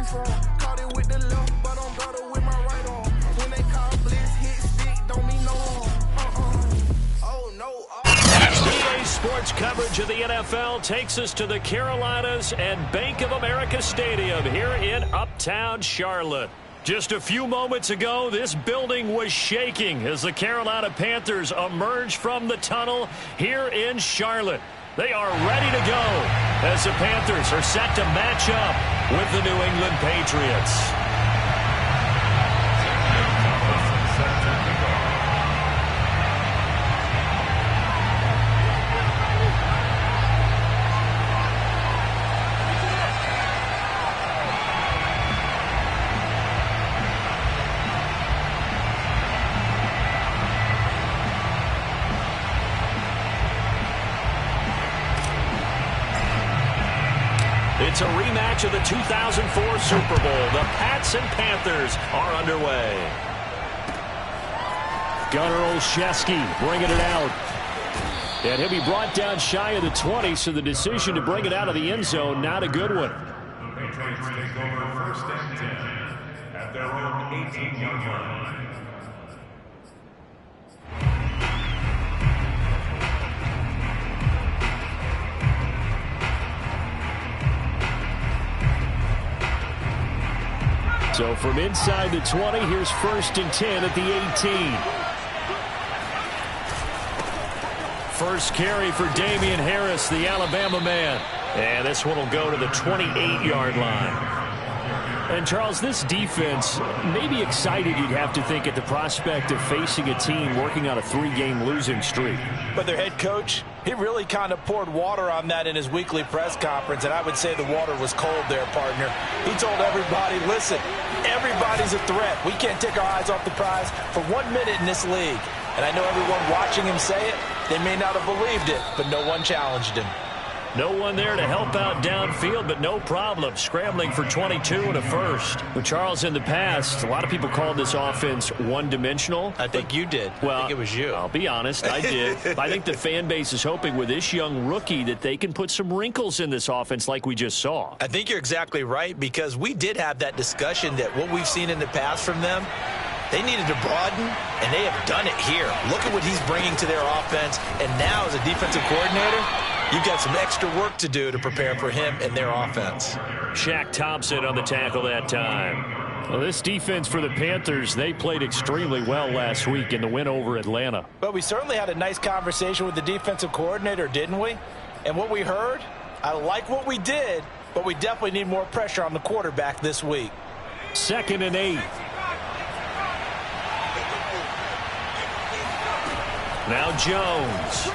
from. Caught it with the left, but I'm better with my right arm. When they call blitz, hit stick, don't mean no harm. Oh, no. EA Sports coverage of the NFL takes us to the Carolinas and Bank of America Stadium here in Uptown Charlotte. Just a few moments ago, this building was shaking as the Carolina Panthers emerged from the tunnel here in Charlotte. They are ready to go as the Panthers are set to match up with the New England Patriots. It's a rematch of the 2004 Super Bowl. The Pats and Panthers are underway. Gunnar Olszewski bringing it out. And he'll be brought down shy of the 20, so the decision to bring it out of the end zone, not a good one. The Patriots take over first and 10 at their own 18-yard line. So from inside the 20, here's first and 10 at the 18. First carry for Damian Harris, the Alabama man. And this one will go to the 28-yard line. And, Charles, this defense may be excited, you'd have to think, at the prospect of facing a team working on a 3-game losing streak. But their head coach, he really kind of poured water on that in his weekly press conference, and I would say the water was cold there, partner. He told everybody, listen, everybody's a threat. We can't take our eyes off the prize for 1 minute in this league. And I know everyone watching him say it, they may not have believed it, but no one challenged him. No one there to help out downfield, but no problem. Scrambling for 22 and a first. Well, Charles, in the past, a lot of people called this offense one-dimensional. I think you did. Well, I think it was you. I'll be honest, I did. I think the fan base is hoping with this young rookie that they can put some wrinkles in this offense like we just saw. I think you're exactly right, because we did have that discussion that what we've seen in the past from them, they needed to broaden, and they have done it here. Look at what he's bringing to their offense, and now as a defensive coordinator, you've got some extra work to do to prepare for him and their offense. Shaq Thompson on the tackle that time. Well, this defense for the Panthers, they played extremely well last week in the win over Atlanta. But we certainly had a nice conversation with the defensive coordinator, didn't we? And what we heard, I like what we did, but we definitely need more pressure on the quarterback this week. 2nd and 8. Now Jones.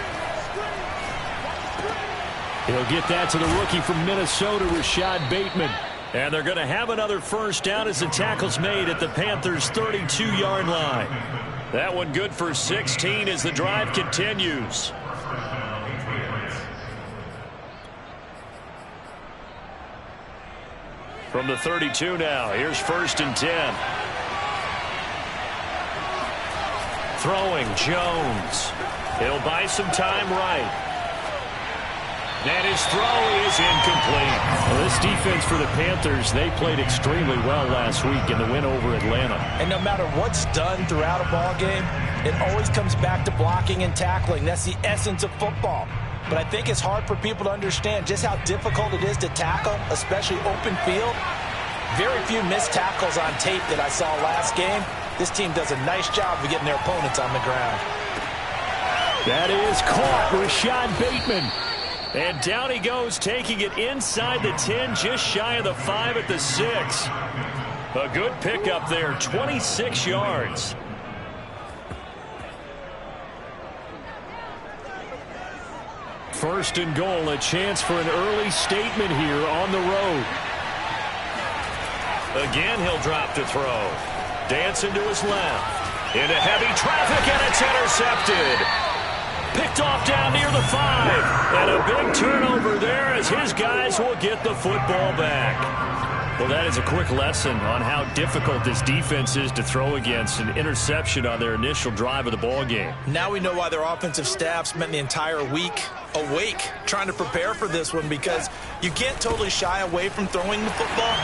He'll get that to the rookie from Minnesota, Rashad Bateman. And they're going to have another first down as the tackle's made at the Panthers' 32-yard line. That one good for 16 as the drive continues. From the 32 now, here's first and 10. Throwing, Jones. He'll buy some time right. And his throw is incomplete. Well, this defense for the Panthers, they played extremely well last week in the win over Atlanta. And no matter what's done throughout a ball game, it always comes back to blocking and tackling. That's the essence of football. But I think it's hard for people to understand just how difficult it is to tackle, especially open field. Very few missed tackles on tape that I saw last game. This team does a nice job of getting their opponents on the ground. That is caught, Rashad Bateman. And down he goes, taking it inside the 10, just shy of the 5 at the 6. A good pickup there, 26 yards. First and goal, a chance for an early statement here on the road. Again, he'll drop to throw. Dancing to his left. Into heavy traffic, and it's intercepted. Picked off down near the 5. And a big turnover there as his guys will get the football back. Well, that is a quick lesson on how difficult this defense is to throw against. An interception on their initial drive of the ball game. Now we know why their offensive staff spent the entire week awake trying to prepare for this one, because you can't totally shy away from throwing the football,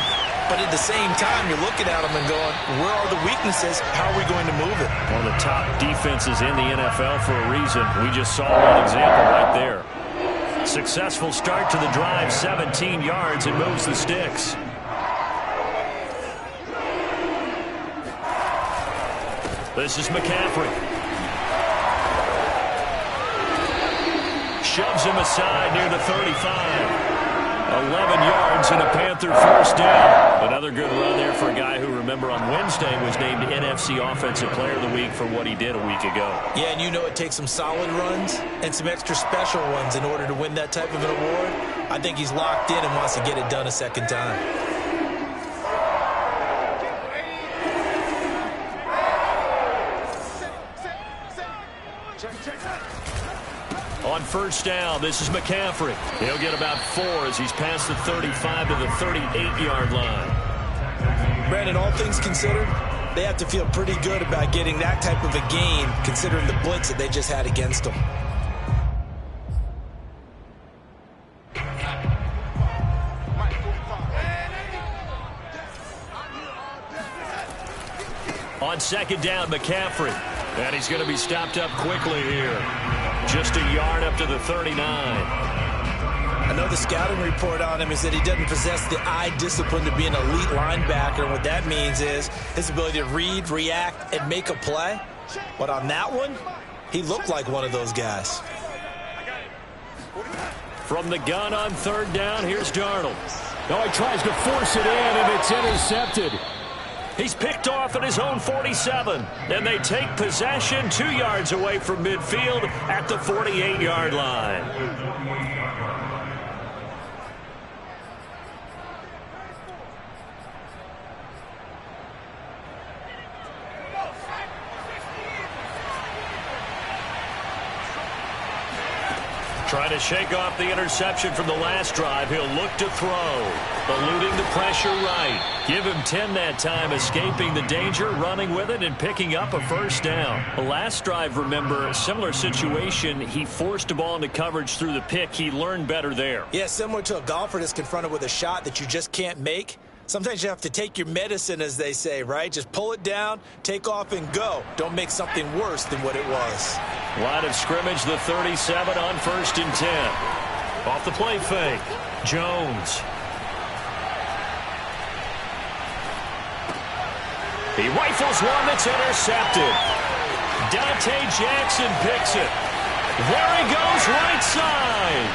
but at the same time you're looking at them and going, where are the weaknesses? How are we going to move it? One of the top defenses in the NFL for a reason. We just saw one example right there. Successful start to the drive, 17 yards, and moves the sticks. This is McCaffrey. Shoves him aside near the 35. 11 yards and a Panther first down. Another good run there for a guy who, remember, on Wednesday was named NFC Offensive Player of the Week for what he did a week ago. Yeah, and you know it takes some solid runs and some extra special ones in order to win that type of an award. I think he's locked in and wants to get it done a second time. On first down, this is McCaffrey. He'll get about 4 as he's past the 35 to the 38-yard line. Brandon, all things considered, they have to feel pretty good about getting that type of a gain, considering the blitz that they just had against them. On second down, McCaffrey. And he's going to be stopped up quickly here. Just a yard up to the 39. I know the scouting report on him is that he doesn't possess the eye discipline to be an elite linebacker. And what that means is his ability to read, react, and make a play. But on that one, he looked like one of those guys. From the gun on third down, here's Darnold. No, he tries to force it in, and it's intercepted. He's picked off at his own 47, and they take possession 2 yards away from midfield at the 48-yard line. Trying to shake off the interception from the last drive. He'll look to throw. Eluding the pressure right. Give him 10 that time, escaping the danger, running with it, and picking up a first down. The last drive, remember, similar situation. He forced a ball into coverage through the pick. He learned better there. Yeah, similar to a golfer that's confronted with a shot that you just can't make. Sometimes you have to take your medicine, as they say, right? Just pull it down, take off, and go. Don't make something worse than what it was. Line of scrimmage, the 37 on 1st and 10. Off the play fake. Jones. He rifles one that's intercepted. Dante Jackson picks it. There he goes, right side.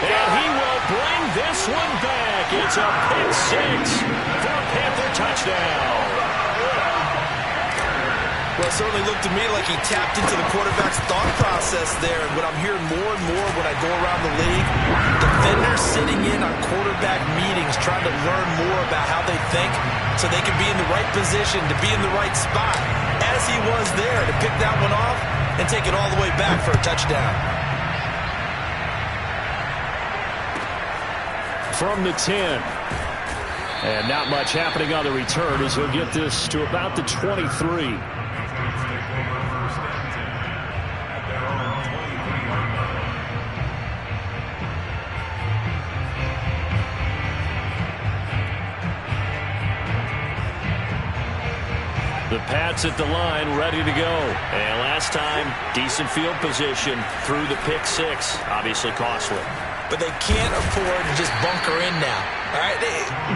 And he will bring this one back. It's a pick 6 for a Panther touchdown. Well, it certainly looked to me like he tapped into the quarterback's thought process there. And what I'm hearing more and more when I go around the league, defenders sitting in on quarterback meetings trying to learn more about how they think so they can be in the right position to be in the right spot, as he was there to pick that one off and take it all the way back for a touchdown. From the 10. And not much happening on the return as he'll get this to about the 23. The Pats at the line, ready to go. And last time, decent field position through the pick 6. Obviously costly. But they can't afford to just bunker in now. All right,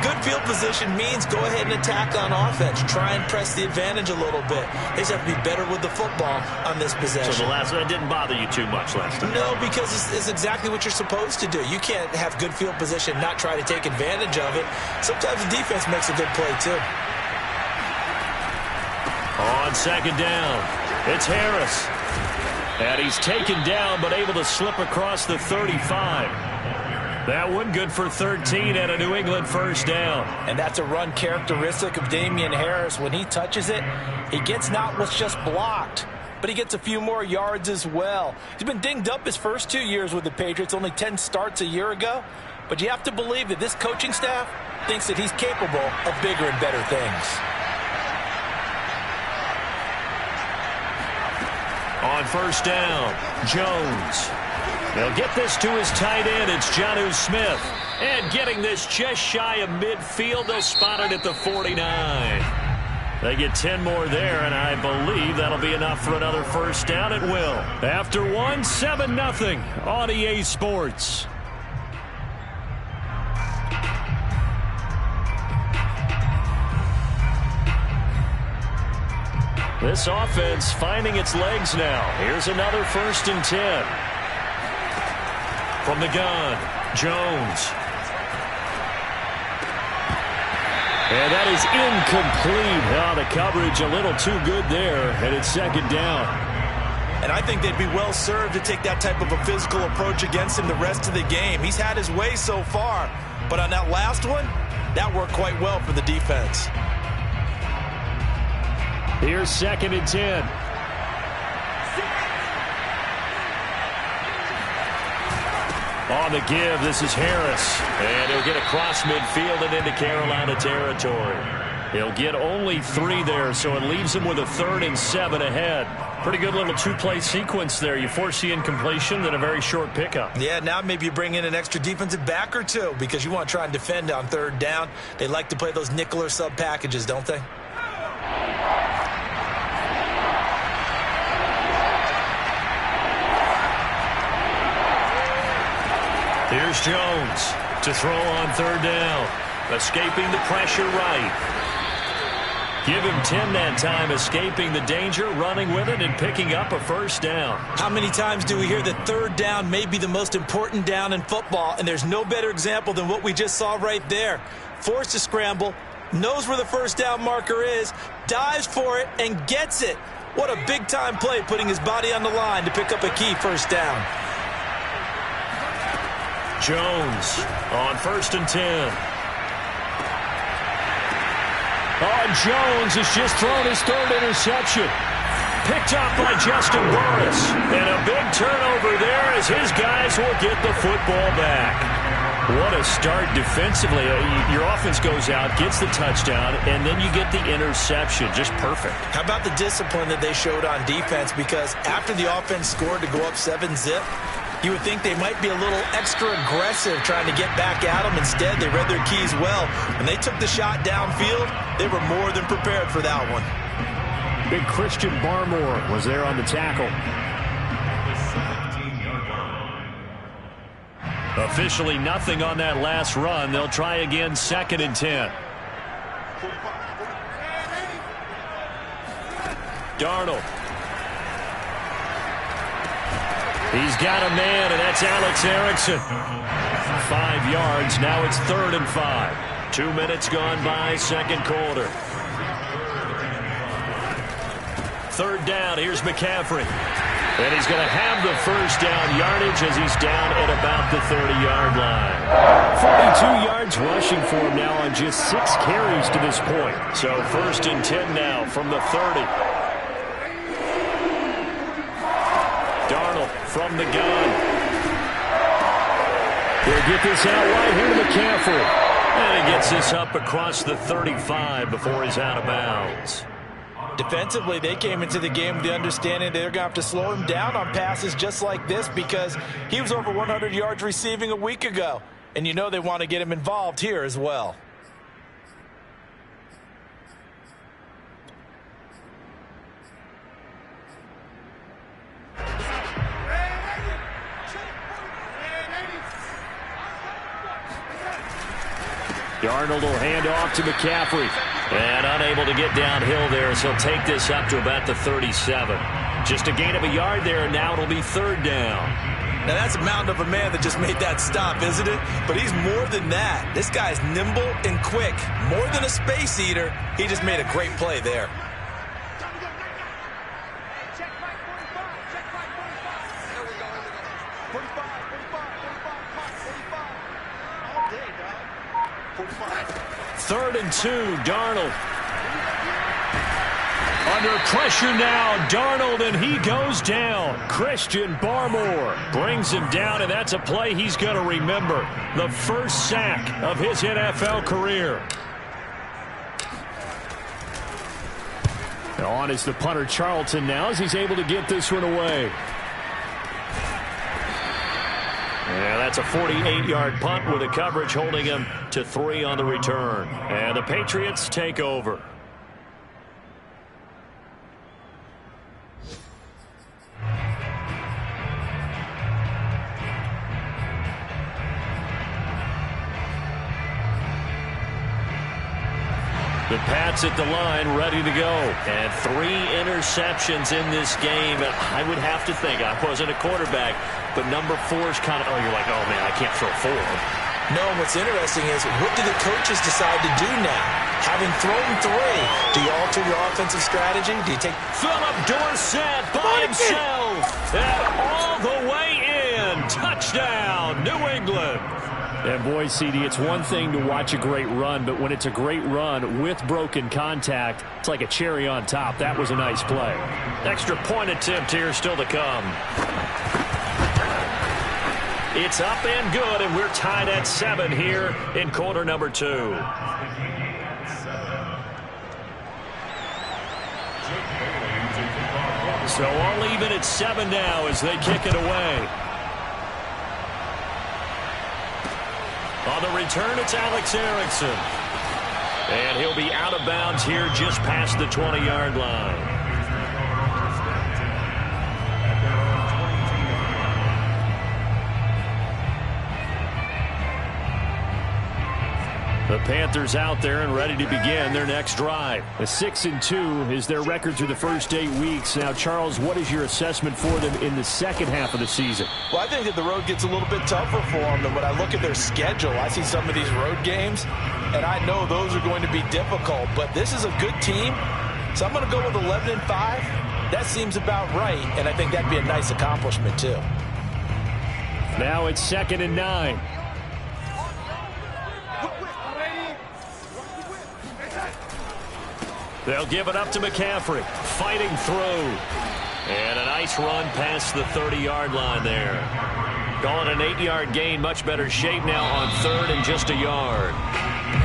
good field position means go ahead and attack on offense. Try and press the advantage a little bit. They just have to be better with the football on this possession. So the last one didn't bother you too much last time? No, because it's exactly what you're supposed to do. You can't have good field position, not try to take advantage of it. Sometimes the defense makes a good play too. On second down, it's Harris. And he's taken down but able to slip across the 35. That one good for 13 and a New England first down. And that's a run characteristic of Damian Harris. When he touches it, he gets not what's just blocked, but he gets a few more yards as well. He's been dinged up his first 2 years with the Patriots, only 10 starts a year ago. But you have to believe that this coaching staff thinks that he's capable of bigger and better things. On first down, Jones. They'll get this to his tight end. It's Jonnu Smith. And getting this just shy of midfield, they'll spot it at the 49. They get 10 more there, and I believe that'll be enough for another first down. It will. After one, 7-0 on EA Sports. This offense finding its legs now. Here's another 1st and 10. From the gun, Jones. And that is incomplete. Oh, the coverage a little too good there, and it's 2nd down. And I think they'd be well served to take that type of a physical approach against him the rest of the game. He's had his way so far, but on that last one, that worked quite well for the defense. Here's 2nd and 10. On the give, this is Harris. And he'll get across midfield and into Carolina territory. He'll get only 3 there, so it leaves him with a 3rd and 7 ahead. Pretty good little 2-play sequence there. You force the incompletion, then a very short pickup. Yeah, now maybe you bring in an extra defensive back or 2 because you want to try and defend on 3rd down. They like to play those nickel or sub packages, don't they? Here's Jones to throw on 3rd down. Escaping the pressure right. Give him 10 that time, escaping the danger, running with it, and picking up a 1st down. How many times do we hear that 3rd down may be the most important down in football, and there's no better example than what we just saw right there. Forced to scramble, knows where the 1st down marker is, dives for it, and gets it. What a big-time play, putting his body on the line to pick up a key 1st down. Jones on 1st and 10. Oh, Jones has just thrown his 3rd interception. Picked up by Justin Burris. And a big turnover there as his guys will get the football back. What a start defensively. Your offense goes out, gets the touchdown, and then you get the interception. Just perfect. How about the discipline that they showed on defense? Because after the offense scored to go up 7-zip, you would think they might be a little extra aggressive trying to get back at them. Instead, they read their keys well. When they took the shot downfield, they were more than prepared for that one. Big Christian Barmore was there on the tackle. Officially nothing on that last run. They'll try again, 2nd and 10. Darnold. He's got a man, and that's Alex Erickson. 5 yards. Now it's 3rd and 5. 2 minutes gone by, 2nd quarter. 3rd down. Here's McCaffrey. And he's going to have the 1st down yardage as he's down at about the 30-yard line. 42 yards rushing for him now on just 6 carries to this point. So 1st and 10 now from the 30. Darnold from the gun. He'll get this out right here to McCaffrey. And he gets this up across the 35 before he's out of bounds. Defensively, they came into the game with the understanding they're going to have to slow him down on passes just like this because he was over 100 yards receiving a week ago. And you know they want to get him involved here as well. Darnold will hand off to McCaffrey. And unable to get downhill there, so he'll take this up to about the 37. Just a gain of a yard there, and now it'll be 3rd down. Now that's a mountain of a man that just made that stop, isn't it? But he's more than that. This guy's nimble and quick. More than a space eater, he just made a great play there. Third and 2, Darnold. Under pressure now, Darnold, and he goes down. Christian Barmore brings him down, and that's a play he's going to remember. The first sack of his NFL career. On is the punter Charlton now as he's able to get this one away. Yeah, that's a 48-yard punt with the coverage holding him to 3 on the return. And the Patriots take over. The Pats at the line, ready to go. And 3 interceptions in this game. And I would have to think, I wasn't a quarterback, but number 4 is kind of, you're like, oh, man, I can't throw 4. No, what's interesting is, what do the coaches decide to do now? Having thrown 3, do you alter your offensive strategy? Do you take Philip Dorsett by himself? And all the way in. Touchdown, New England. And boy, CD, it's one thing to watch a great run, but when it's a great run with broken contact, it's like a cherry on top. That was a nice play. Extra point attempt here still to come. It's up and good, and we're tied at 7 here in quarter number 2. So all even at 7 now as they kick it away. On the return, it's Alex Erickson. And he'll be out of bounds here just past the 20-yard line. The Panthers out there and ready to begin their next drive. A 6-2 is their record through the first 8 weeks. Now, Charles, what is your assessment for them in the second half of the season? Well, I think that the road gets a little bit tougher for them. And when I look at their schedule, I see some of these road games, and I know those are going to be difficult. But this is a good team, so I'm going to go with 11-5. That seems about right, and I think that'd be a nice accomplishment, too. Now it's 2nd and 9. They'll give it up to McCaffrey, fighting through. And a nice run past the 30-yard line there. Call it an 8-yard gain, much better shape now on 3rd and just a yard.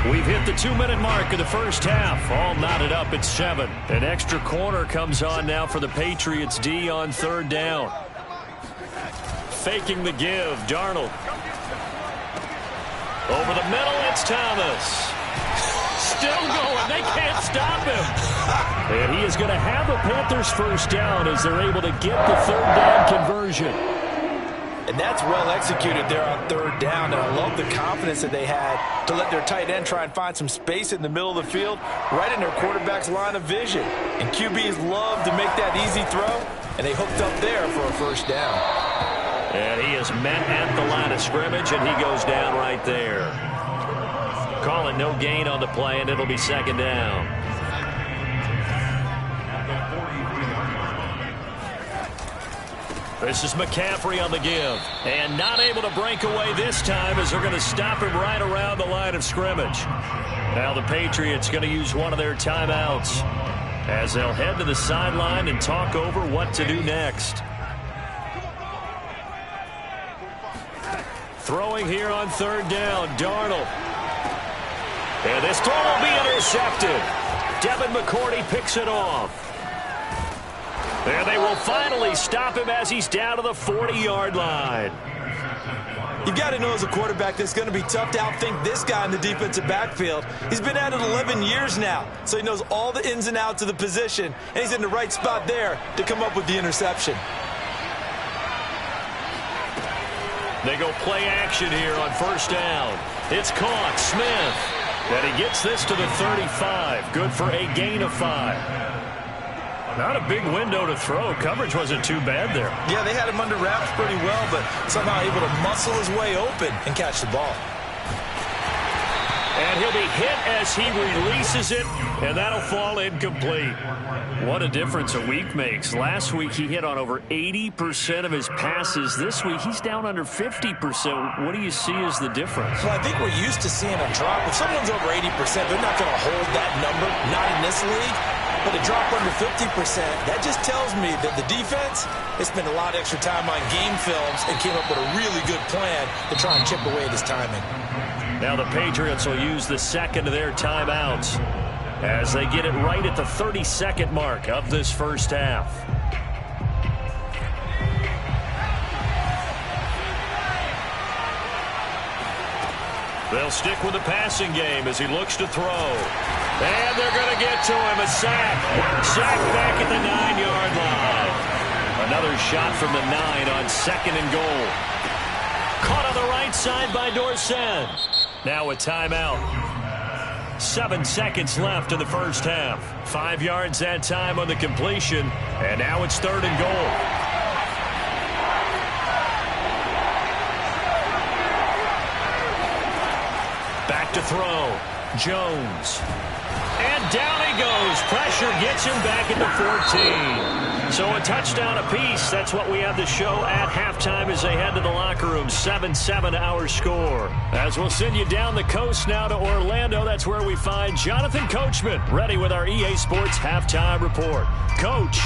We've hit the 2-minute mark of the first half, all knotted up at 7. An extra corner comes on now for the Patriots D on 3rd down. Faking the give, Darnold. Over the middle, it's Thomas. Still going. They can't stop him. And he is going to have a Panthers first down as they're able to get the 3rd down conversion. And that's well executed there on 3rd down. And I love the confidence that they had to let their tight end try and find some space in the middle of the field, right in their quarterback's line of vision. And QBs love to make that easy throw, and they hooked up there for a first down. And he is met at the line of scrimmage, and he goes down right there. Calling no gain on the play, and it'll be 2nd down. This is McCaffrey on the give. And not able to break away this time as they're going to stop him right around the line of scrimmage. Now the Patriots going to use one of their timeouts as they'll head to the sideline and talk over what to do next. Throwing here on 3rd down, Darnold. And this throw will be intercepted. Devin McCourty picks it off. And they will finally stop him as he's down to the 40-yard line. You've got to know as a quarterback that's going to be tough to outthink this guy in the defensive backfield. He's been at it 11 years now, so he knows all the ins and outs of the position, and he's in the right spot there to come up with the interception. They go play action here on 1st down. It's caught. Smith. And he gets this to the 35. Good for a gain of 5. Not a big window to throw. Coverage wasn't too bad there. Yeah, they had him under wraps pretty well, but somehow able to muscle his way open and catch the ball. And he'll be hit as he releases it, and that'll fall incomplete. What a difference a week makes. Last week he hit on over 80% of his passes. This week he's down under 50%. What do you see as the difference? Well, I think we're used to seeing a drop. If someone's over 80%, they're not going to hold that number, not in this league. But to drop under 50%, that just tells me that the defense has spent a lot of extra time on game films and came up with a really good plan to try and chip away at his timing. Now the Patriots will use the second of their timeouts as they get it right at the 32nd mark of this first half. They'll stick with the passing game as he looks to throw. And they're going to get to him. A sack. Sack back at the 9-yard line. Another shot from the 9 on 2nd and goal. Caught on the right side by Dorsett. Now a timeout. 7 seconds left in the first half. 5 yards that time on the completion. And now it's 3rd and goal. Back to throw. Jones. And down he goes. Pressure gets him back at the 14. So a touchdown apiece. That's what we have to show at halftime as they head to the locker room. 7-7 our score. As we'll send you down the coast now to Orlando. That's where we find Jonathan Coachman ready with our EA Sports halftime report. Coach.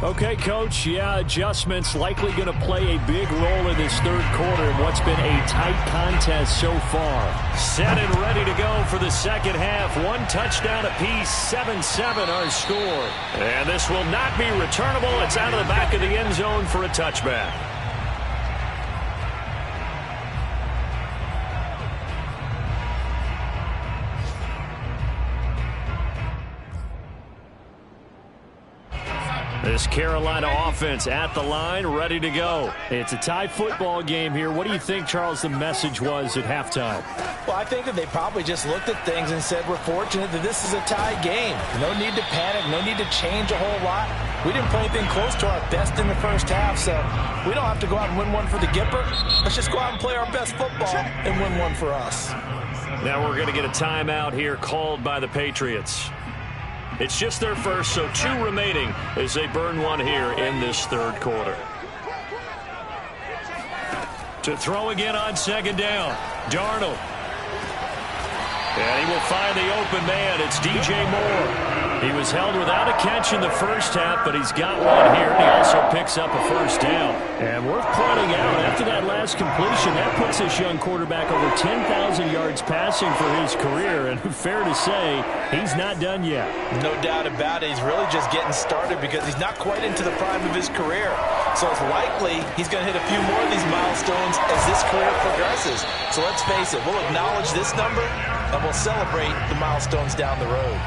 Okay, Coach, yeah, adjustments likely going to play a big role in this third quarter in what's been a tight contest so far. Set and ready to go for the second half. 1 touchdown apiece, 7-7 our score. And this will not be returnable. It's out of the back of the end zone for a touchback. This Carolina offense at the line, ready to go. It's a tie football game here. What do you think, Charles, the message was at halftime? Well, I think that they probably just looked at things and said, we're fortunate that this is a tie game. No need to panic, no need to change a whole lot. We didn't play anything close to our best in the first half, so we don't have to go out and win one for the Gipper. Let's just go out and play our best football and win one for us. Now we're going to get a timeout here called by the Patriots. It's just their first, so 2 remaining as they burn one here in this third quarter. To throw again on 2nd down. Darnold. And he will find the open man. It's DJ Moore. He was held without a catch in the first half, but he's got one here. He also picks up a first down. And worth pointing out, after that last completion, that puts this young quarterback over 10,000 yards passing for his career. And fair to say, he's not done yet. No doubt about it. He's really just getting started because he's not quite into the prime of his career. So it's likely he's going to hit a few more of these milestones as this career progresses. So let's face it, we'll acknowledge this number and we'll celebrate the milestones down the road.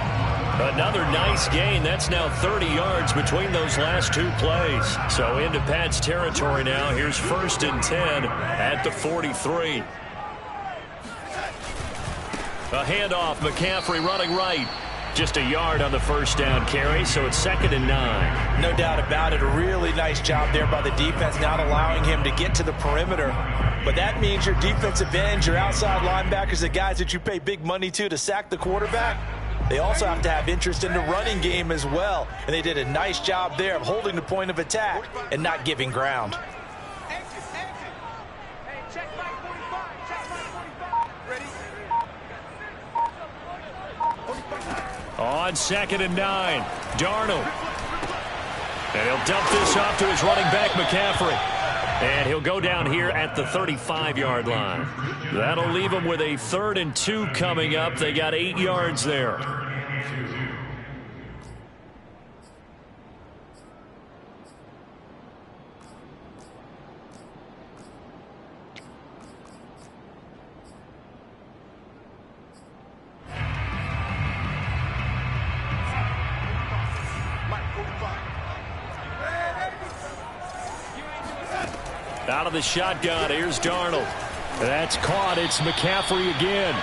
Another nice gain. That's now 30 yards between those last 2 plays. So into Pat's territory now. Here's 1st and 10 at the 43. A handoff. McCaffrey running right. Just a yard on the first down carry, so it's 2nd and 9. No doubt about it. A really nice job there by the defense, not allowing him to get to the perimeter. But that means your defensive ends, your outside linebackers, the guys that you pay big money to sack the quarterback, they also have to have interest in the running game as well. And they did a nice job there of holding the point of attack and not giving ground. On 2nd and 9, Darnold. And he'll dump this off to his running back, McCaffrey. And he'll go down here at the 35-yard line. That'll leave him with a 3rd and 2 coming up. They got 8 yards there. Out of the shotgun, here's Darnold. That's caught. It's McCaffrey again.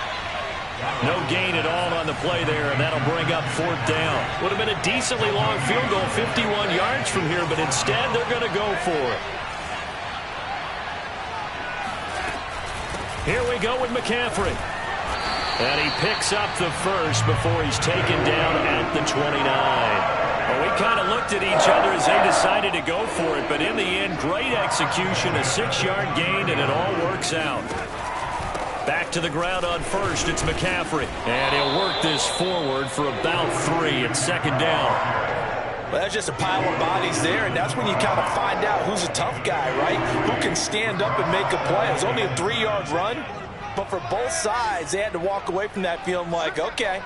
No gain at all on the play there, and that'll bring up 4th down. Would have been a decently long field goal, 51 yards from here, but instead they're going to go for it. Here we go with McCaffrey. And he picks up the first before he's taken down at the 29. Well, we kind of looked at each other as they decided to go for it, but in the end, great execution, a 6-yard gain, and it all works out. Back to the ground on first. It's McCaffrey. And he'll work this forward for about 3. It's second down. Well, that's just a pile of bodies there, and that's when you kind of find out who's a tough guy, right? Who can stand up and make a play. It was only a 3-yard run, but for both sides, they had to walk away from that feeling like, okay,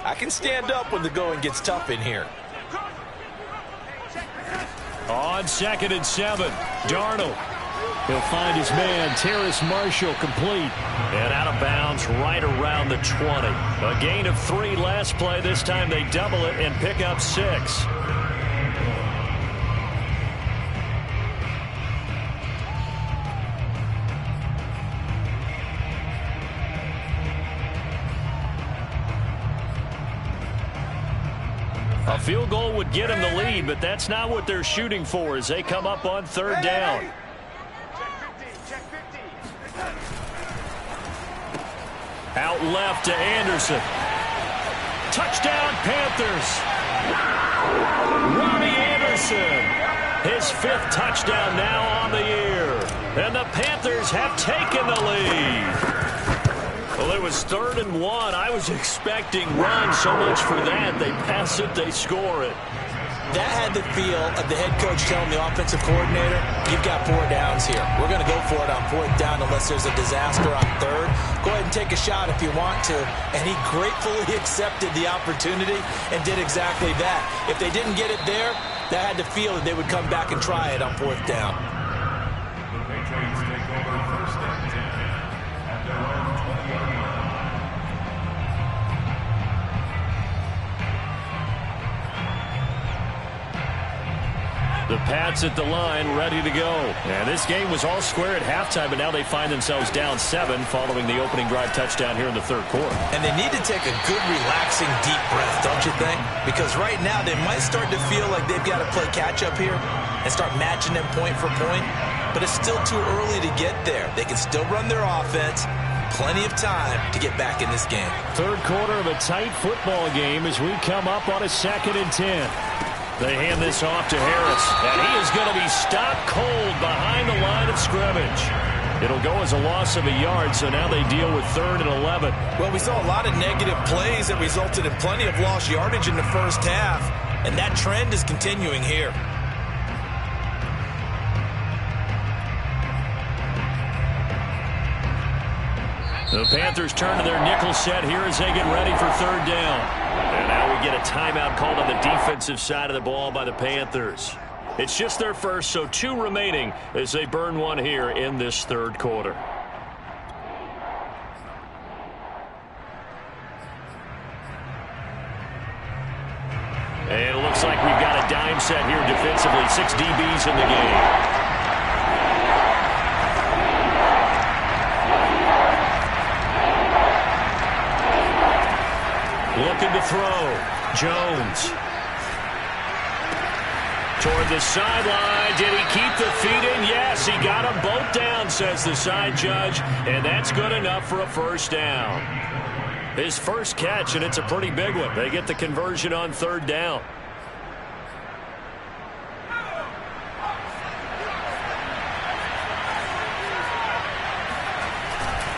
I can stand up when the going gets tough in here. On 2nd and 7, Darnold. He'll find his man, Terrace Marshall, complete. And out of bounds right around the 20. A gain of 3 last play. This time they double it and pick up 6. A field goal would get him the lead, but that's not what they're shooting for as they come up on 3rd down. Out left to Anderson. Touchdown, Panthers. Robbie Anderson. His 5th touchdown now on the year. And the Panthers have taken the lead. Well, it was 3rd and 1. I was expecting runs, so much for that. They pass it, they score it. That had the feel of the head coach telling the offensive coordinator, you've got 4 downs here. We're going to go for it on 4th down unless there's a disaster on 3rd. Go ahead and take a shot if you want to. And he gratefully accepted the opportunity and did exactly that. If they didn't get it there, that had the feel that they would come back and try it on 4th down. The Patriots take over 1st and 10 at their own 20-yard line. The Pats at the line, ready to go. And this game was all square at halftime, but now they find themselves down 7 following the opening drive touchdown here in the 3rd quarter. And they need to take a good, relaxing, deep breath, don't you think? Because right now they might start to feel like they've got to play catch-up here and start matching them point for point. But it's still too early to get there. They can still run their offense. Plenty of time to get back in this game. 3rd quarter of a tight football game as we come up on a 2nd and 10. They hand this off to Harris, and he is going to be stopped cold behind the line of scrimmage. It'll go as a loss of a yard, so now they deal with 3rd and 11. Well, we saw a lot of negative plays that resulted in plenty of lost yardage in the first half, and that trend is continuing here. The Panthers turn to their nickel set here as they get ready for 3rd down. And now we get a timeout called on the defensive side of the ball by the Panthers. It's just their first, so 2 remaining as they burn 1 here in this 3rd quarter. And it looks like we've got a dime set here defensively. 6 DBs in the game. Looking to throw. Jones. Toward the sideline. Did he keep the feet in? Yes, he got them both down, says the side judge. And that's good enough for a 1st down. His first catch, and it's a pretty big one. They get the conversion on 3rd down.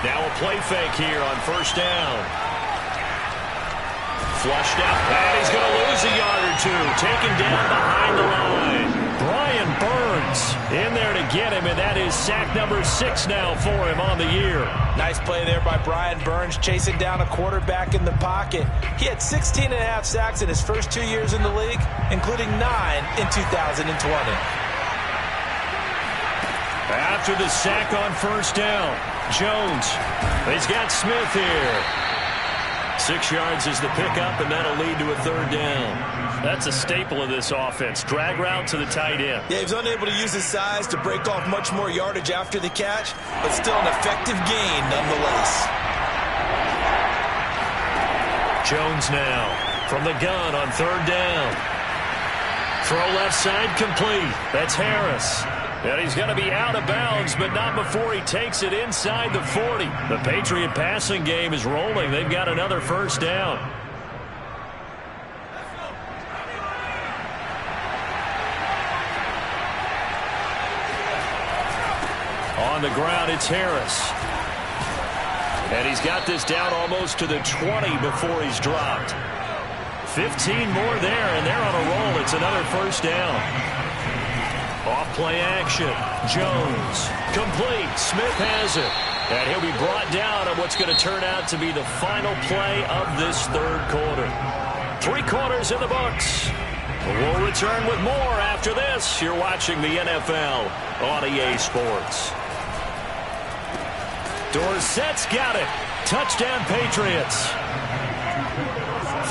Now a play fake here on 1st down. Flushed out, and he's going to lose a yard or 2. Taken down behind the line. Brian Burns in there to get him, and that is sack number 6 now for him on the year. Nice play there by Brian Burns, chasing down a quarterback in the pocket. He had 16.5 sacks in his first 2 years in the league, including 9 in 2020. After the sack on 1st down, Jones. He's got Smith here. 6 yards is the pickup, and that'll lead to a 3rd down. That's a staple of this offense. Drag route to the tight end. Yeah, he was unable to use his size to break off much more yardage after the catch, but still an effective gain nonetheless. Jones now from the gun on 3rd down. Throw left side complete. That's Harris. And he's going to be out of bounds, but not before he takes it inside the 40. The Patriot passing game is rolling. They've got another 1st down. On the ground, it's Harris. And he's got this down almost to the 20 before he's dropped. 15 more there, and they're on a roll. It's another first down. Off-play action. Jones. Complete. Smith has it. And he'll be brought down on what's going to turn out to be the final play of this third quarter. 3 quarters in the books. We'll return with more after this. You're watching the NFL on EA Sports. Dorsett's got it. Touchdown, Patriots.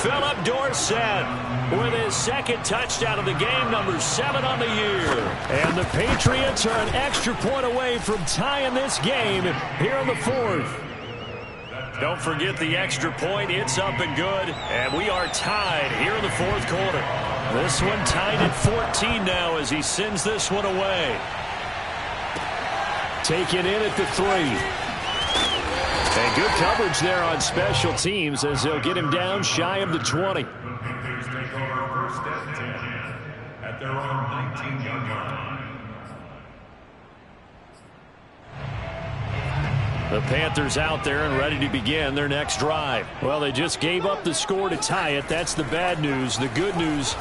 Philip Dorsett with his second touchdown of the game, number 7 on the year. And the Patriots are an extra point away from tying this game here in the 4th. Don't forget the extra point. It's up and good. And we are tied here in the 4th quarter. This one tied at 14 now as he sends this one away. Taken in at the 3. And good coverage there on special teams as they'll get him down shy of the 20. Panthers take over first and 10 at their own 19-yard line. The Panthers out there and ready to begin their next drive. Well, they just gave up the score to tie it. That's the bad news. The good news,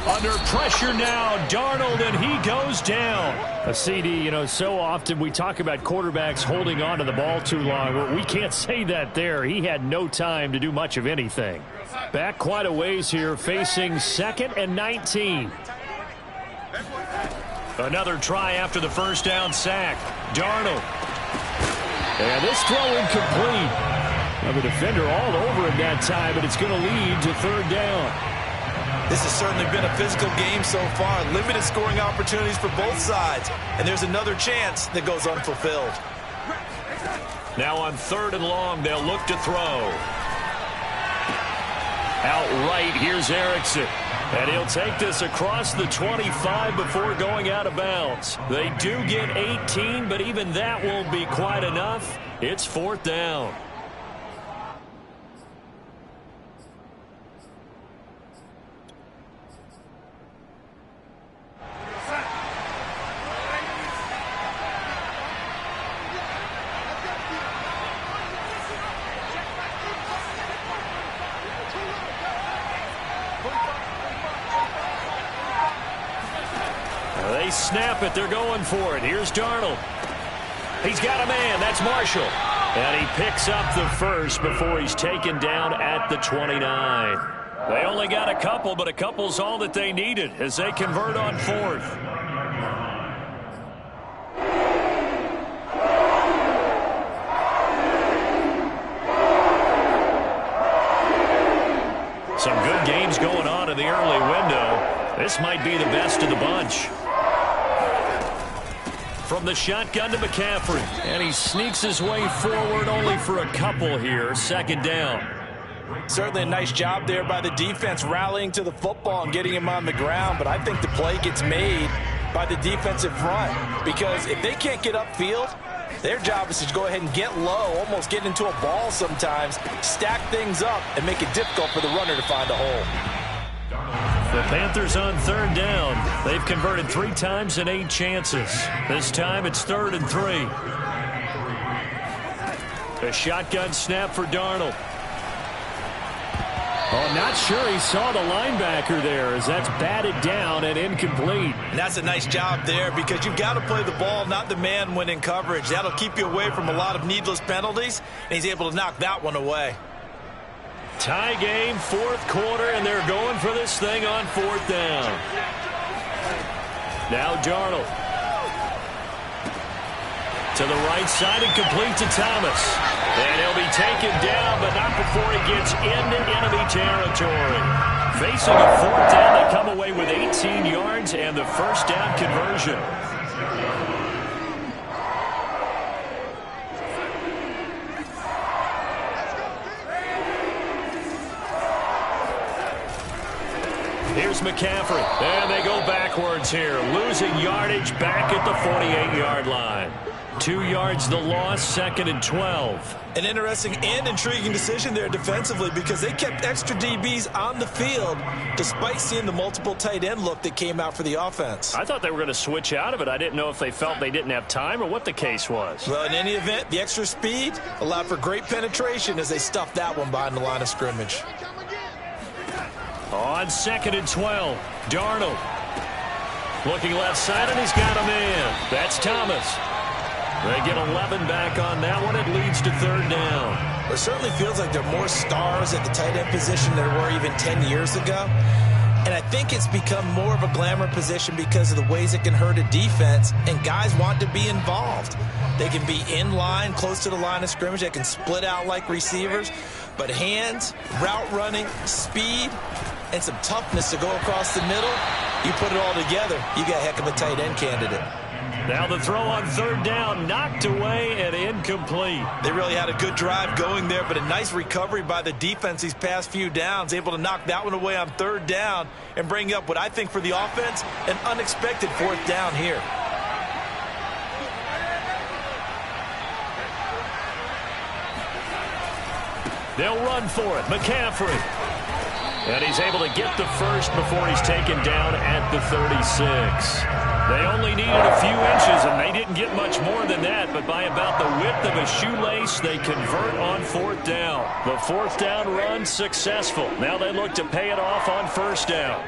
under pressure now, Darnold, and he goes down. A CD, so often we talk about quarterbacks holding on to the ball too long. Well, we can't say that there. He had no time to do much of anything. Back quite a ways here, facing 2nd and 19. Another try after the first down sack. Darnold. And this throw incomplete. Well, the defender all over him that time, but it's going to lead to 3rd down. This has certainly been a physical game so far. Limited scoring opportunities for both sides. And there's another chance that goes unfulfilled. Now on 3rd and long, they'll look to throw. Outright, here's Erickson. And he'll take this across the 25 before going out of bounds. They do get 18, but even that won't be quite enough. It's 4th down. They snap it. They're going for it. Here's Darnold. He's got a man. That's Marshall. And he picks up the first before he's taken down at the 29. They only got a couple, but a couple's all that they needed as they convert on 4th. Some good games going on in the early window. This might be the best of the bunch. From the shotgun to McCaffrey. And he sneaks his way forward only for a couple here. 2nd down. Certainly a nice job there by the defense rallying to the football and getting him on the ground. But I think the play gets made by the defensive front. Because if they can't get upfield, their job is to go ahead and get low, almost get into a ball sometimes, stack things up, and make it difficult for the runner to find a hole. The Panthers on 3rd down. They've converted 3 times in 8 chances. This time it's 3rd and 3. A shotgun snap for Darnold. Oh, not sure he saw the linebacker there as that's batted down and incomplete. And that's a nice job there because you've got to play the ball, not the man when in coverage. That'll keep you away from a lot of needless penalties, and he's able to knock that one away. Tie game, 4th quarter, and they're going for this thing on 4th down. Now Darnold. To the right side and complete to Thomas. And he'll be taken down, but not before he gets into enemy territory. Facing a 4th down, they come away with 18 yards and the first down conversion. Here's McCaffrey. And they go backwards here, losing yardage back at the 48-yard line. 2 yards the loss, 2nd and 12. An interesting and intriguing decision there defensively because they kept extra DBs on the field despite seeing the multiple tight end look that came out for the offense. I thought they were going to switch out of it. I didn't know if they felt they didn't have time or what the case was. Well, in any event, the extra speed allowed for great penetration as they stuffed that one behind the line of scrimmage. On 2nd and 12, Darnold. Looking left side, and he's got a man. That's Thomas. They get 11 back on that one. It leads to 3rd down. It certainly feels like there are more stars at the tight end position than there were even 10 years ago. And I think it's become more of a glamour position because of the ways it can hurt a defense, and guys want to be involved. They can be in line, close to the line of scrimmage. They can split out like receivers. But hands, route running, speed, and some toughness to go across the middle, you put it all together, you got a heck of a tight end candidate. Now the throw on 3rd down, knocked away and incomplete. They really had a good drive going there, but a nice recovery by the defense these past few downs, able to knock that one away on 3rd down and bring up what I think for the offense, an unexpected 4th down here. They'll run for it. McCaffrey. And he's able to get the first before he's taken down at the 36. They only needed a few inches, and they didn't get much more than that, but by about the width of a shoelace, they convert on 4th down. The 4th down run successful. Now they look to pay it off on 1st down.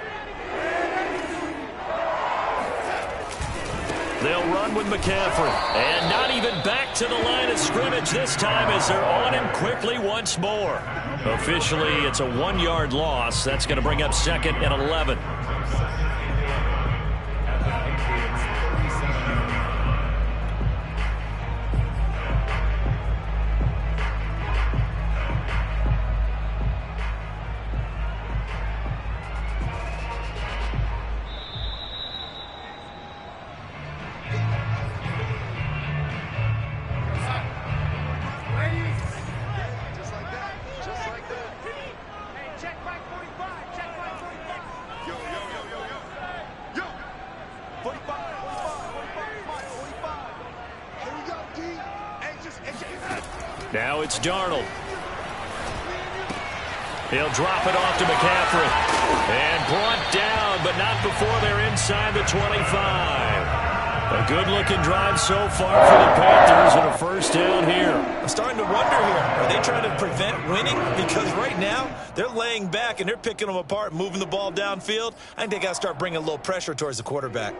They'll run with McCaffrey. And not even back to the line of scrimmage this time as they're on him quickly once more. Officially, it's a 1-yard loss. That's going to bring up 2nd and 11. Now it's Darnold. He'll drop it off to McCaffrey. And brought down, but not before they're inside the 25. A good-looking drive so far for the Panthers and a 1st down here. I'm starting to wonder here, are they trying to prevent winning? Because right now, they're laying back and they're picking them apart, moving the ball downfield. I think they got to start bringing a little pressure towards the quarterback.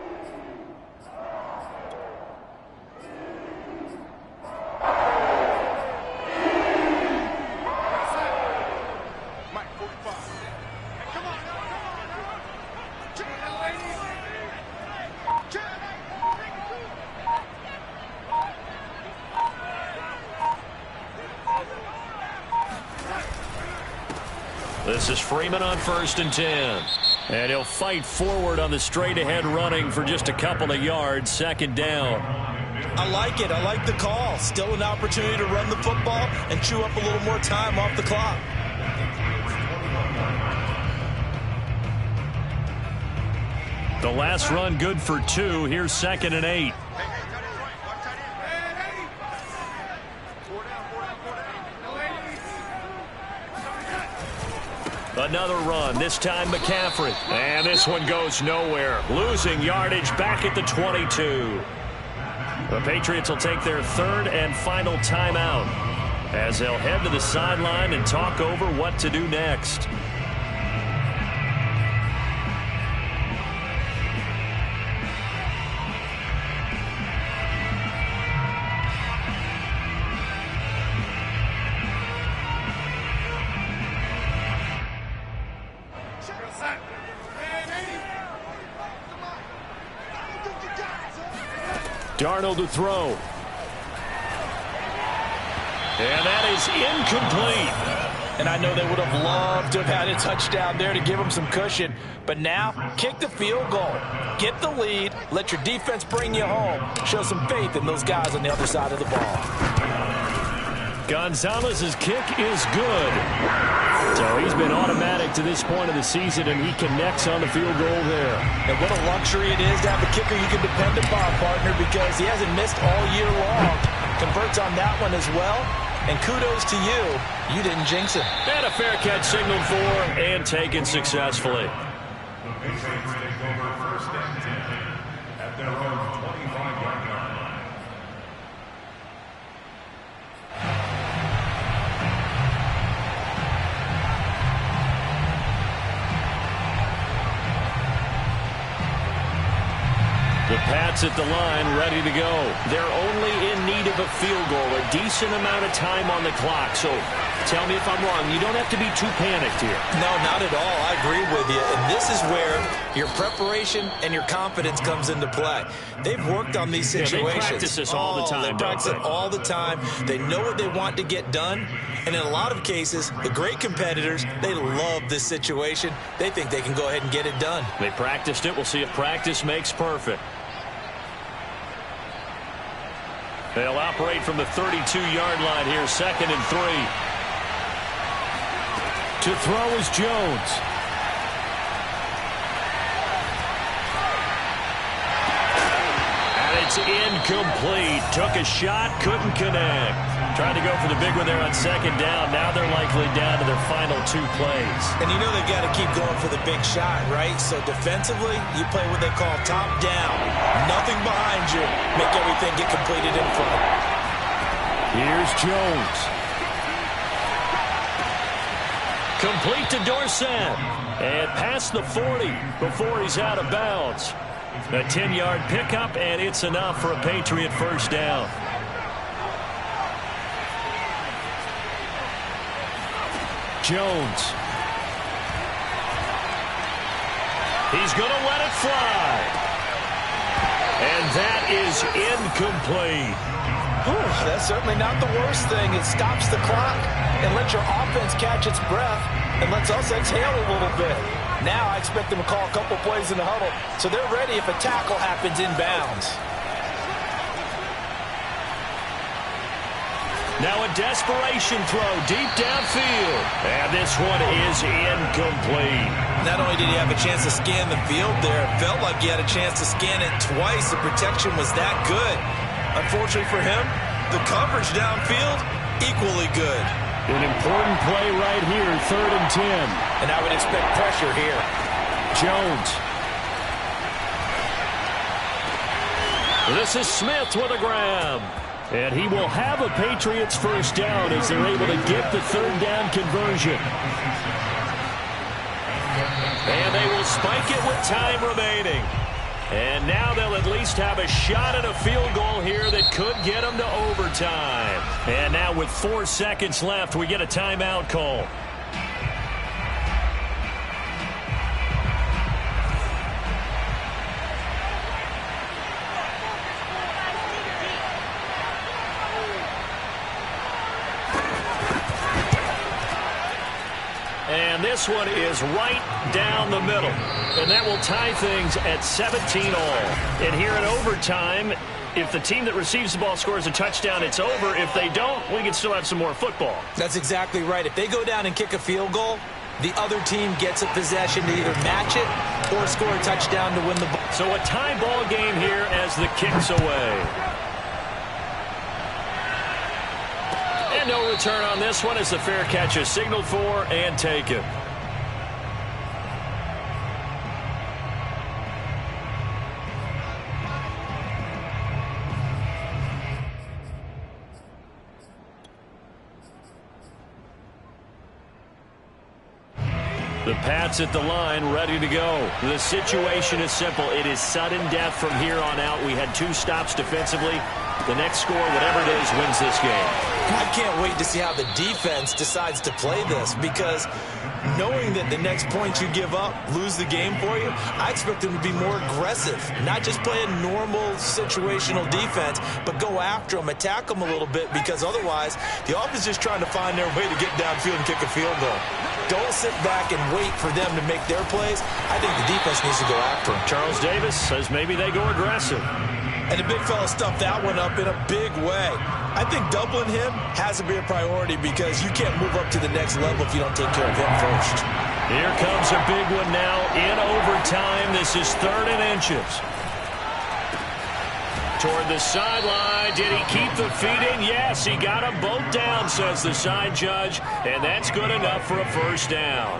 This is Freeman on 1st and 10. And he'll fight forward on the straight-ahead running for just a couple of yards. 2nd down. I like it. I like the call. Still an opportunity to run the football and chew up a little more time off the clock. The last run good for 2. Here's 2nd and 8. Another run, this time McCaffrey. And this one goes nowhere. Losing yardage back at the 22. The Patriots will take their 3rd and final timeout as they'll head to the sideline and talk over what to do next. Darnold to throw. And that is incomplete. And I know they would have loved to have had a touchdown there to give them some cushion. But now, kick the field goal. Get the lead. Let your defense bring you home. Show some faith in those guys on the other side of the ball. Gonzalez's kick is good. So he's been automatic to this point of the season, and he connects on the field goal there. And what a luxury it is to have a kicker you can depend upon, partner, because he hasn't missed all year long. Converts on that one as well. And kudos to you. You didn't jinx him. And a fair catch signaled for and taken successfully. The Patriots take over first and 10 at their own 25-yard line. The Pats at the line, ready to go. They're only in need of a field goal, a decent amount of time on the clock. So tell me if I'm wrong. You don't have to be too panicked here. No, not at all. I agree with you. And this is where your preparation and your confidence comes into play. They've worked on these situations. They practice this all the time. They practice it all the time. They know what they want to get done. And in a lot of cases, the great competitors, they love this situation. They think they can go ahead and get it done. They practiced it. We'll see if practice makes perfect. They'll operate from the 32-yard line here, 2nd and 3. To throw is Jones. And it's incomplete. Took a shot, couldn't connect. Tried to go for the big one there on 2nd down. Now they're likely down to their final 2 plays. And you know they've got to keep going for the big shot, right? So defensively, you play what they call top down. Nothing behind you. Make everything get completed in front. Here's Jones. Complete to Dorsett. And past the 40 before he's out of bounds. A 10-yard pickup, and it's enough for a Patriot first down. Jones. He's going to let it fly. And that is incomplete. That's certainly not the worst thing. It stops the clock and lets your offense catch its breath and lets us exhale a little bit. Now I expect them to call a couple plays in the huddle, so they're ready if a tackle happens inbounds. Now a desperation throw deep downfield. And this one is incomplete. Not only did he have a chance to scan the field there, it felt like he had a chance to scan it twice. The protection was that good. Unfortunately for him, the coverage downfield, equally good. An important play right here, 3rd and 10. And I would expect pressure here. Jones. This is Smith with a grab. And he will have a Patriots first down as they're able to get the 3rd down conversion. And they will spike it with time remaining. And now they'll at least have a shot at a field goal here that could get them to overtime. And now with 4 seconds left, we get a timeout call. And this one is right down the middle. And that will tie things at 17 all. And here in overtime, if the team that receives the ball scores a touchdown, it's over. If they don't, we can still have some more football. That's exactly right. If they go down and kick a field goal, the other team gets a possession to either match it or score a touchdown to win the ball. So a tie ball game here as the kick's away. And no return on this one as the fair catch is signaled for and taken. The Pats at the line, ready to go. The situation is simple. It is sudden death from here on out. We had 2 stops defensively. The next score, whatever it is, wins this game. I can't wait to see how the defense decides to play this, because knowing that the next point you give up, lose the game for you, I expect them to be more aggressive. Not just play a normal situational defense, but go after them, attack them a little bit, because otherwise the offense is just trying to find their way to get downfield and kick a field goal. Don't sit back and wait for them to make their plays. I think the defense needs to go after them. Charles Davis says maybe they go aggressive. And the big fella stuffed that one up in a big way. I think doubling him has to be a priority because you can't move up to the next level if you don't take care of him first. Here comes a big one now in overtime. This is 3rd and inches. Toward the sideline. Did he keep the feet in? Yes, he got them both down, says the side judge. And that's good enough for a first down.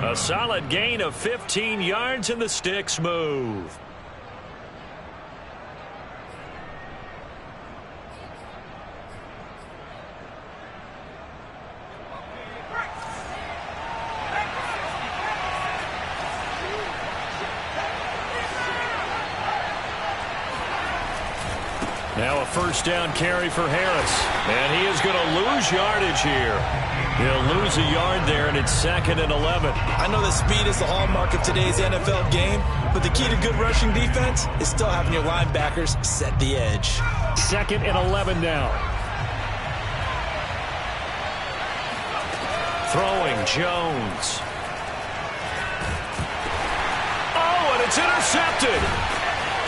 A solid gain of 15 yards, and the sticks move. Now a first down carry for Harris. And he is going to lose yardage here. He'll lose a yard there, and it's 2nd and 11. I know that speed is the hallmark of today's NFL game, but the key to good rushing defense is still having your linebackers set the edge. 2nd and 11 now. Throwing Jones. Oh, and it's intercepted.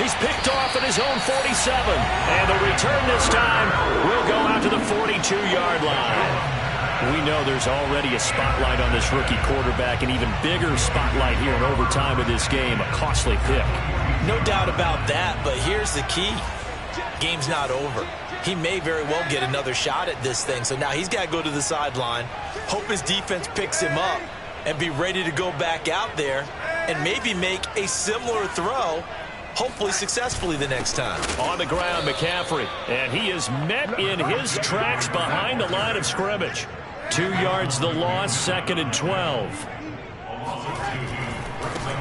He's picked off at his own 47. And the return this time will go out to the 42-yard line. We know there's already a spotlight on this rookie quarterback, an even bigger spotlight here in overtime of this game, a costly pick. No doubt about that, but here's the key. Game's not over. He may very well get another shot at this thing, so now he's got to go to the sideline, hope his defense picks him up, and be ready to go back out there and maybe make a similar throw, hopefully successfully the next time. On the ground, McCaffrey, and he is met in his tracks behind the line of scrimmage. 2 yards the loss, 2nd and 12.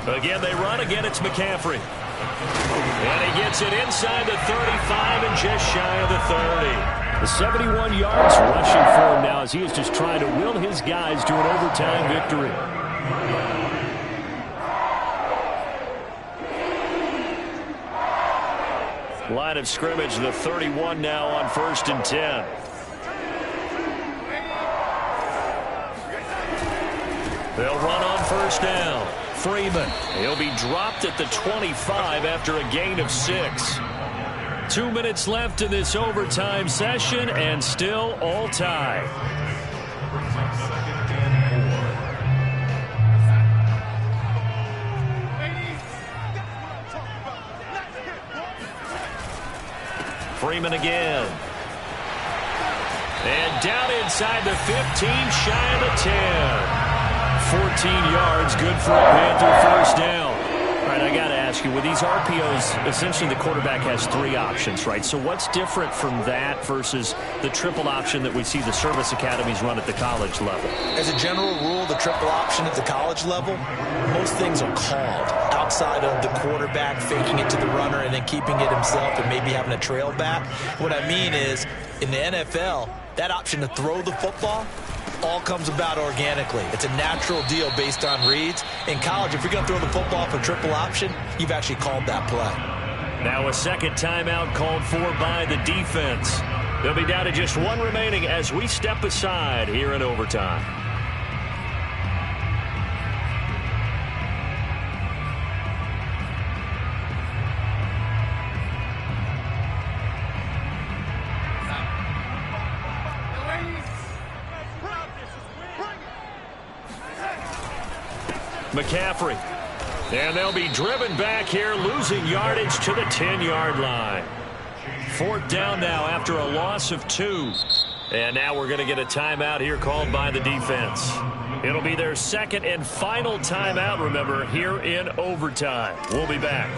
Again, they run. Again, it's McCaffrey. And he gets it inside the 35 and just shy of the 30. The 71 yards rushing for him now as he is just trying to will his guys to an overtime victory. Line of scrimmage, the 31 now on 1st and 10. They'll run on 1st down. Freeman, he'll be dropped at the 25 after a gain of 6. 2 minutes left in this overtime session, and still all tied. Freeman again. And down inside the 15, shy of the 10. 14 yards, good for a Panther first down. All right, I got to ask you, with these RPOs, essentially the quarterback has 3 options, right? So what's different from that versus the triple option that we see the service academies run at the college level? As a general rule, the triple option at the college level, most things are called outside of the quarterback faking it to the runner and then keeping it himself and maybe having a trail back. What I mean is, in the NFL, that option to throw the football all comes about organically. It's a natural deal based on reads. In college, if you're going to throw the football for triple option, you've actually called that play. Now a second timeout called for by the defense. They'll be down to just 1 remaining as we step aside here in overtime. McCaffrey. And they'll be driven back here, losing yardage to the 10-yard line. 4th down now after a loss of 2. And now we're going to get a timeout here called by the defense. It'll be their 2nd and final timeout, remember, here in overtime. We'll be back.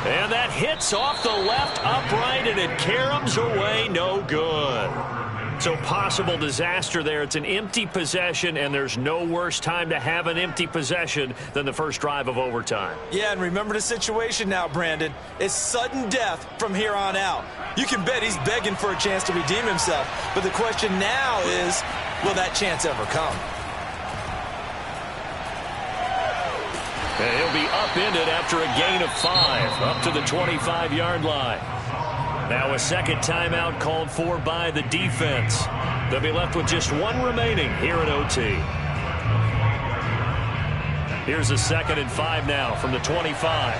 And that hits off the left upright, and it caroms away, no good. So possible disaster there. It's an empty possession, and there's no worse time to have an empty possession than the first drive of overtime. Yeah, and remember the situation now, Brandon. It's sudden death from here on out. You can bet he's begging for a chance to redeem himself. But the question now is, will that chance ever come? And he'll be upended after a gain of 5, up to the 25-yard line. Now a second timeout called for by the defense. They'll be left with just 1 remaining here at OT. Here's a 2nd and 5 now from the 25.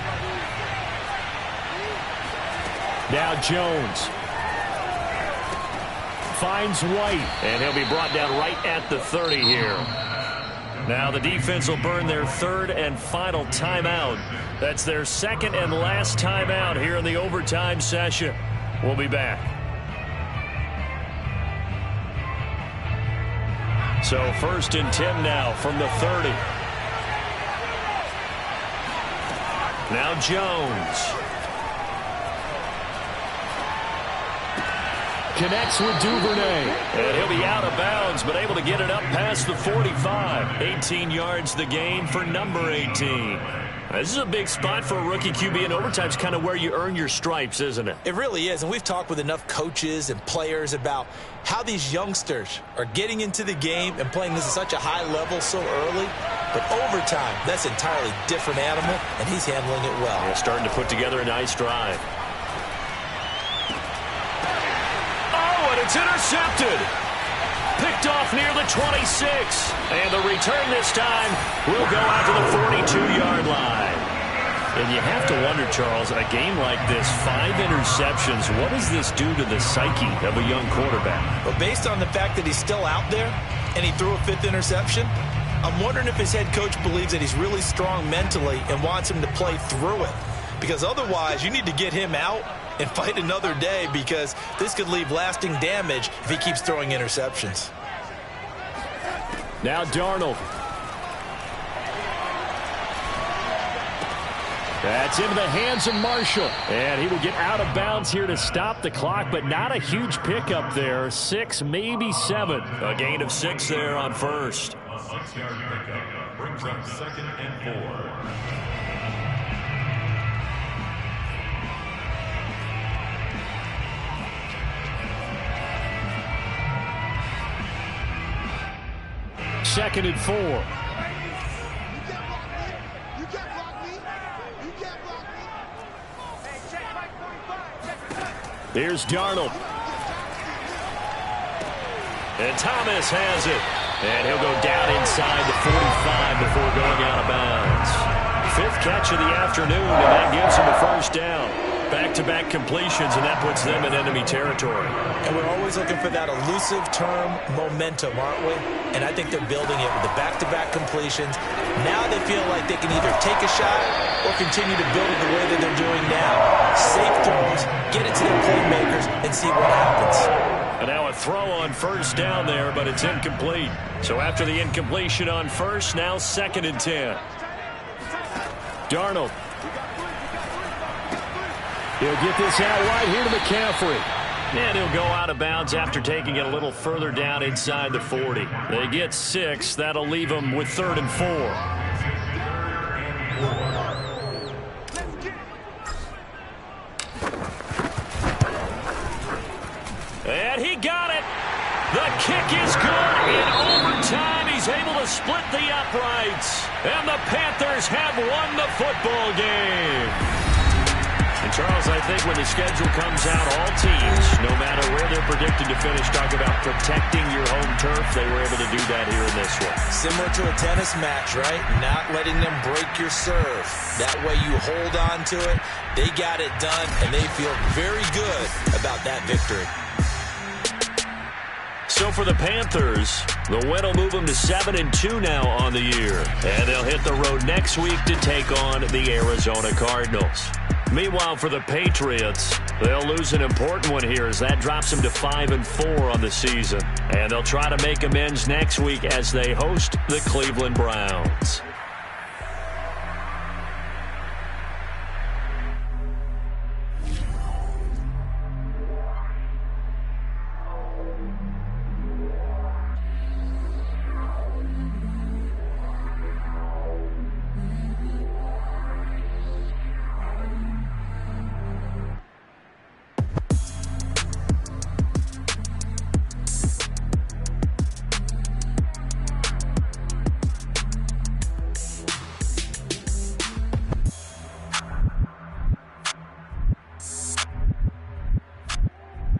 Now Jones finds White, and he'll be brought down right at the 30 here. Now the defense will burn their third and final timeout. That's their second and last timeout here in the overtime session. We'll be back. So 1st and 10 now from the 30. Now Jones. Connects with Duvernay. And he'll be out of bounds, but able to get it up past the 45. 18 yards the gain for number 18. This is a big spot for a rookie QB, and overtime's kind of where you earn your stripes, isn't it? It really is, and we've talked with enough coaches and players about how these youngsters are getting into the game and playing this at such a high level so early. But overtime, that's an entirely different animal, and he's handling it well. Yeah, starting to put together a nice drive. Oh, and it's intercepted. Picked off near the 26. And the return this time will go out to the 42-yard line. And you have to wonder, Charles, a game like this, 5 interceptions, what does this do to the psyche of a young quarterback? But based on the fact that he's still out there and he threw a 5th interception, I'm wondering if his head coach believes that he's really strong mentally and wants him to play through it. Because otherwise, you need to get him out and fight another day, because this could leave lasting damage if he keeps throwing interceptions. Now Darnold. That's into the hands of Marshall. And he will get out of bounds here to stop the clock, but not a huge pickup there. 6, maybe 7. A gain of 6 there on first. A 6-yard pickup brings up 2nd and 4. Second and 4. Here's Darnold. And Thomas has it. And he'll go down inside the 45 before going out of bounds. 5th catch of the afternoon, and that gives him a first down. Back-to-back completions, and that puts them in enemy territory. And we're always looking for that elusive term, momentum, aren't we? And I think they're building it with the back-to-back completions. Now they feel like they can either take a shot or continue to build it the way that they're doing now. Safe throws, get it to their playmakers, and see what happens. And now a throw on first down there, but it's incomplete. So after the incompletion on first, now 2nd and 10. Darnold. He'll get this out wide here to McCaffrey. And he'll go out of bounds after taking it a little further down inside the 40. They get 6. That'll leave them with 3rd and 4. And he got it. The kick is good. In overtime, he's able to split the uprights. And the Panthers have won the football game. And Charles, I think when the schedule comes out, all teams, no matter where they're predicted to finish, talk about protecting your home turf. They were able to do that here in this one. Similar to a tennis match, right? Not letting them break your serve. That way you hold on to it. They got it done, and they feel very good about that victory. So for the Panthers, the win will move them to 7-2 now on the year. And they'll hit the road next week to take on the Arizona Cardinals. Meanwhile, for the Patriots, they'll lose an important one here as that drops them to 5-4 on the season. And they'll try to make amends next week as they host the Cleveland Browns.